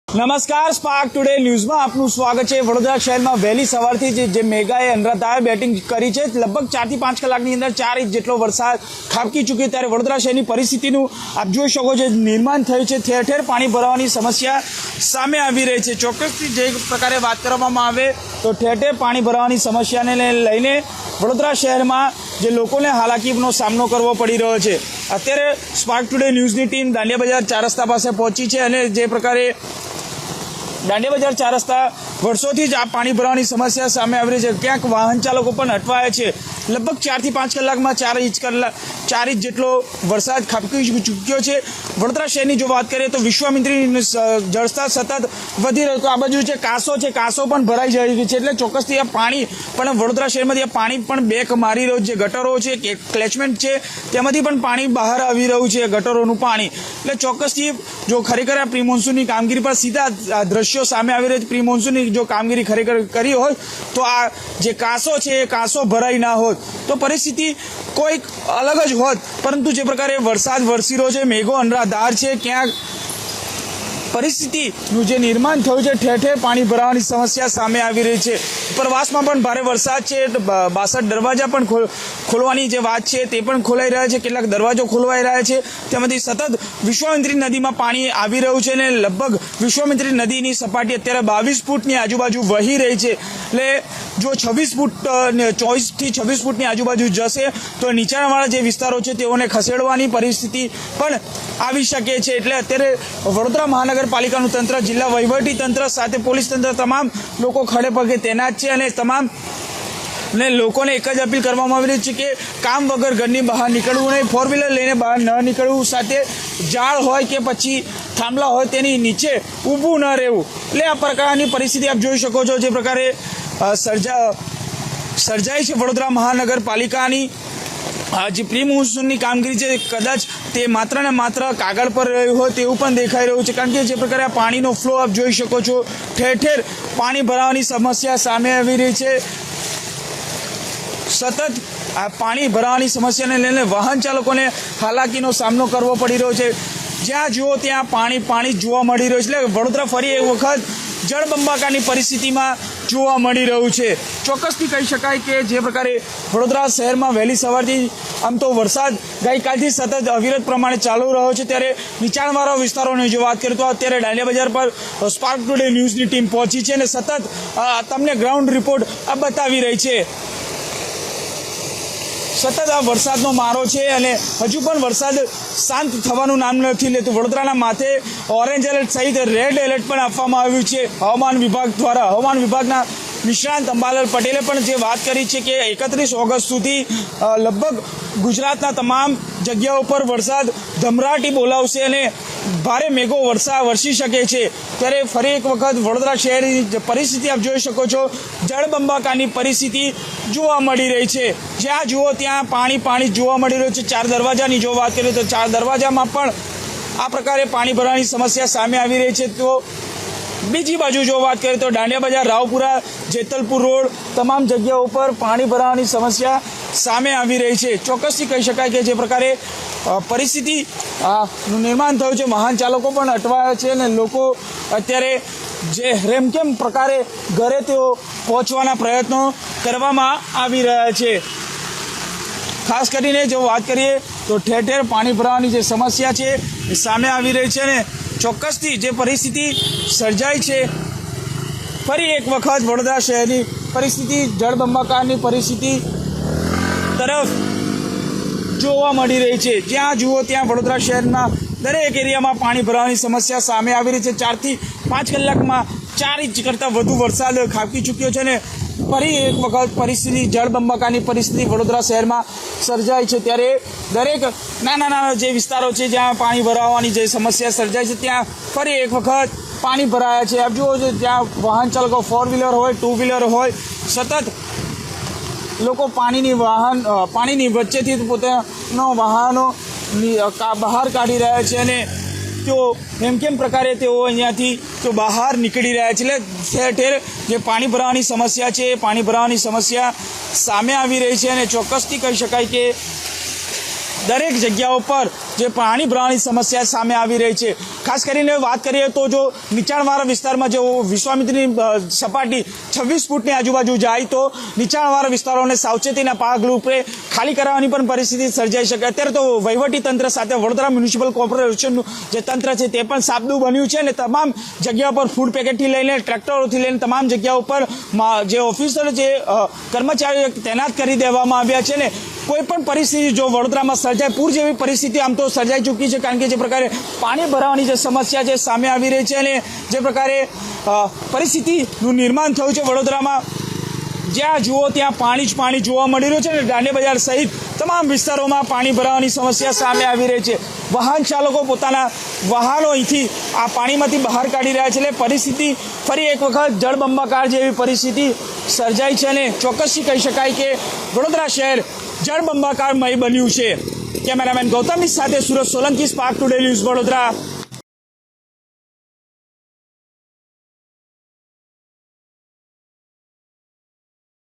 નમસ્કાર, spark today ન્યૂઝમાં આપનું સ્વાગત છે। વડોદરા શહેરમાં વહેલી સવારથી જે મેઘાએ અનરાધાર બેટિંગ કરી છે। લગભગ 4 થી 5 કલાકની અંદર 4 ઇંચ જેટલો વરસાદ ખાબકી ચૂક્યો, ત્યારે વડોદરા શહેરની પરિસ્થિતિનું આપ જોઈ શકો છો, નિર્માણ થયું છે। ઠેર ઠેર પાણી ભરાવાની સમસ્યા સામે આવી રહી છે। ચોક્કસથી જે પ્રકારે વાત કરવામાં આવે તો ઠેર ઠેર પાણી ભરાવાની સમસ્યાને લઈને વડોદરા શહેરમાં જે લોકોને હાલાકીનો સામનો કરવો પડી રહ્યો છે। અત્યારે સ્પાર્ક ટુડે ન્યૂઝની ટીમ દાંડિયા બજાર 4 રસ્તા પાસે પહોંચી છે અને જે પ્રકારે દાંડિયા બજાર 4 રસ્તા વર્ષોથી જ આ પાણી ભરાવાની સમસ્યા સામે આવી રહી છે। ક્યાંક વાહન ચાલકો પણ અટવાયા છે। લગભગ 4 થી 5 કલાકમાં 4 ઇંચ જેટલો વરસાદ ખાબકી ચૂક્યો છે। વડોદરા શહેરની જો વાત કરીએ તો વિશ્વામિત્રી જળસ્તર સતત વધી રહ્યો, તો આ બાજુ જે કાંસો છે, કાંસો પણ ભરાઈ જાય છે, એટલે ચોક્કસથી આ પાણી પણ વડોદરા શહેરમાંથી આ પાણી પણ બેક મારી રહ્યું છે। ગટરો છે કે ક્લેચમેન્ટ છે તેમાંથી પણ પાણી બહાર આવી રહ્યું છે, ગટરોનું પાણી। એટલે ચોક્કસથી જો ખરેખર આ પ્રી મોન્સૂનની કામગીરી પર સીધા દ્રશ્યો સામે આવી રહ્યા છે। પ્રી મોન્સૂનની જો કામગીરી ખરેખર કરી હોય તો આ જે કાંસો છે એ કાંસો ભરાઈ ના હોત તો પરિસ્થિતિ કોઈક અલગ જ હોત, પરંતુ જે પ્રકારે વરસાદ વરસી રહ્યો છે, મેઘો અનરાધાર છે, ક્યાંક પરિસ્થિતિનું જે નિર્માણ થયું છે, ઠેર ઠેર પાણી ભરાવાની સમસ્યા સામે આવી રહી છે। ઉપરવાસમાં પણ ભારે વરસાદ છે, 62 દરવાજા પણ ખોલવાની જે વાત છે તે પણ ખોલાઈ રહ્યા છે, કેટલાક દરવાજો ખોલવાઈ રહ્યા છે। તેમાંથી સતત વિશ્વામિત્રી નદીમાં પાણી આવી રહ્યું છે અને લગભગ વિશ્વામિત્રી નદીની સપાટી અત્યારે 22 ફૂટની આજુબાજુ વહી રહી છે। એટલે જો 26 ફૂટ 24 થી 26 ફૂટની આજુબાજુ જશે તો નીચાણવાળા જે વિસ્તારો છે તેઓને ખસેડવાની પરિસ્થિતિ પણ આવી શકે છે। એટલે અત્યારે વડોદરા મહાનગરપાલિકાનું તંત્ર, જિલ્લા વહીવટી તંત્ર સાથે પોલીસ તંત્ર તમામ લોકો ખડે પગે તૈનાત છે અને તમામ ને લોકોને એક જ અપીલ કરવામાં આવી રહી છે કે કામ વગર ઘરની બહાર નીકળવું નહીં, 4 વ્હીલર લઈને બહાર ન નીકળવું, સાથે ઝાડ હોય કે પછી થાંભલા હોય તેની નીચે ઊભું ન રહેવું। એટલે આ પ્રકારની પરિસ્થિતિ આપ જોઈ શકો છો, જે પ્રકારે સર્જાઈ છે વડોદરા મહાનગરપાલિકાની જે પ્રી મોન્સૂનની કામગીરી છે, કદાચ તે માત્ર ને માત્ર કાગળ પર રહ્યું હોય તેવું પણ દેખાઈ રહ્યું છે, કારણ કે જે પ્રકારે આ પાણીનો ફ્લો આપ જોઈ શકો છો, ઠેર ઠેર પાણી ભરાવાની સમસ્યા સામે આવી રહી છે। સતત આ પાણી ભરાવાની સમસ્યાને લઈને વાહન ચાલકોને હાલાકીનો સામનો કરવો પડી રહ્યો છે। જ્યાં જુઓ ત્યાં પાણી જોવા મળી રહ્યું છે। એટલે વડોદરા ફરી એક વખત જળબંબાકારની પરિસ્થિતિમાં જોવા મળી રહ્યું છે। ચોક્કસથી કહી શકાય કે જે પ્રકારે વડોદરા શહેરમાં વહેલી સવારથી આમ તો વરસાદ ગઈકાલથી સતત અવિરત પ્રમાણે ચાલુ રહ્યો છે, ત્યારે નીચાણવાળા વિસ્તારોની જો વાત કરીએ તો અત્યારે દાંડિયા બજાર પર સ્પાર્ક ટુડે ન્યૂઝની ટીમ પહોંચી છે અને સતત તમને ગ્રાઉન્ડ રિપોર્ટ બતાવી રહી છે। સતત આ વરસાદનો મારો છે અને હજુ પણ વરસાદ શાંત થવાનું નામ નથી લેતું। વડોદરાના માથે ઓરેન્જ એલર્ટ સહિત રેડ એલર્ટ પણ આપવામાં આવ્યું છે હવામાન વિભાગ દ્વારા। હવામાન વિભાગના નિષ્ણાંત અંબાલાલ પટેલે પણ જે વાત કરી છે કે 31 ઓગસ્ટ સુધી લગભગ ગુજરાતના તમામ જગ્યાઓ પર વરસાદ ધમરાટી બોલાવશે અને ભારે મેઘો વરસી શકે છે। ત્યારે ફરી એક વખત વડોદરા શહેરની પરિસ્થિતિ આપ જોઈ શકો છો, જળબંબાકારની પરિસ્થિતિ જોવા મળી રહી છે। જ્યાં જુઓ ત્યાં પાણી જોવા મળી રહ્યું છે। 4 દરવાજાની જો વાત કરીએ તો 4 દરવાજામાં પણ આ પ્રકારે પાણી ભરવાની સમસ્યા સામે આવી રહી છે। તો બીજી બાજુ જો વાત કરીએ તો દાંડિયા બજાર, રાવપુરા, જેતલપુર રોડ તમામ જગ્યાઓ પર પાણી ભરાવાની સમસ્યા સામે આવી રહી છે। ચોક્કસથી કહી શકાય કે જે પ્રકારે પરિસ્થિતિનું નિર્માણ થયું છે, વાહન ચાલકો પણ અટવાયા છે અને લોકો અત્યારે જે રેમકેમ પ્રકારે ઘરે તેઓ પહોંચવાના પ્રયત્નો કરવામાં આવી રહ્યા છે। ખાસ કરીને જો વાત કરીએ તો ઠેર ઠેર પાણી ભરાવાની જે સમસ્યા છે એ સામે આવી રહી છે અને ચોક્કસથી જે પરિસ્થિતિ સર્જાઈ છે, ફરી એક વખત વડોદરા શહેરની પરિસ્થિતિ જળબંબાકારની પરિસ્થિતિ તરફ જોવા મળી રહી છે। જ્યાં જુઓ ત્યાં વડોદરા શહેરના દરેક એરિયામાં પાણી ભરાવાની સમસ્યા સામે આવી રહી છે। 4 થી 5 કલાકમાં 4 ઇંચ કરતાં વધુ વરસાદ ખાબકી ચૂક્યો છે અને ફરી એક વખત પરિસ્થિતિ જળબંબાકારની પરિસ્થિતિ વડોદરા શહેરમાં સર્જાય છે। ત્યારે દરેક નાના જે વિસ્તારો છે જ્યાં પાણી ભરાવાની જે સમસ્યા સર્જાય છે, ત્યાં ફરી એક વખત પાણી ભરાયા છે। આપ જુઓ છો ત્યાં વાહન ચાલકો 4 વ્હીલર હોય, 2 વ્હીલર હોય, સતત લોકો પાણીની વચ્ચેથી પોતાનો વાહનો બહાર કાઢી રહ્યા છે અને તેઓ કેમ પ્રકારે તેઓ અહીંયાથી તો બહાર નીકળી રહ્યા છે। એટલે ઠેર ઠેર જે પાણી ભરાવાની સમસ્યા છે એ પાણી ભરાવાની સમસ્યા સામે આવી રહી છે અને ચોક્કસથી કહી શકાય કે દરેક જગ્યાઓ પર જે પાણી ભરાવાની સમસ્યા સામે આવી રહી છે. ખાસ કરીને વાત કરીએ તો જો નીચાણવાળા વિસ્તારમાં જો વિશ્વામિત્રીની સપાટી 26 ફૂટની આજુબાજુ જાય તો નીચાણવાળા વિસ્તારોને સાવચેતીના ભાગરૂપે ખાલી કરાવવાની પણ પરિસ્થિતિ સર્જાઈ શકે. અત્યારે તો વહીવટી તંત્ર સાથે વડોદરા મ્યુનિસિપલ કોર્પોરેશનનું જે તંત્ર છે તે પણ સાબદું બન્યું છે અને તમામ જગ્યાઓ પર ફૂડ પેકેટથી લઈને ટ્રેક્ટરોથી લઈને તમામ જગ્યાઓ પર જે ઓફિસર જે કર્મચારીઓ તૈનાત કરી દેવામાં આવ્યા છે ને કોઈ પણ પરિસ્થિતિ જો વડોદરામાં સર્જાય પૂર જેવી પરિસ્થિતિ આમ તો સર્જાઈ ચૂકી છે, કારણ કે જે પ્રકારે પાણી ભરાવાની જે સમસ્યા છે સામે આવી રહી છે અને જે પ્રકારે પરિસ્થિતિનું નિર્માણ થયું છે વડોદરામાં, જ્યાં જુઓ ત્યાં પાણી જ પાણી જોવા મળી રહ્યું છે અને દાંડી બજાર સહિત તમામ વિસ્તારોમાં પાણી ભરાવાની સમસ્યા સામે આવી રહી છે. વાહન ચાલકો પોતાના વાહનો અહીંથી આ પાણીમાંથી બહાર કાઢી રહ્યા છે એટલે પરિસ્થિતિ ફરી એક વખત જળબંબાકાર જેવી પરિસ્થિતિ સર્જાઈ છે અને ચોક્કસથી કહી શકાય કે વડોદરા શહેર જળબંબાકારમય બન્યું છે. કેમેરામેન ગૌતમની સાથે Surat Solanki, spark today news, Vadodara.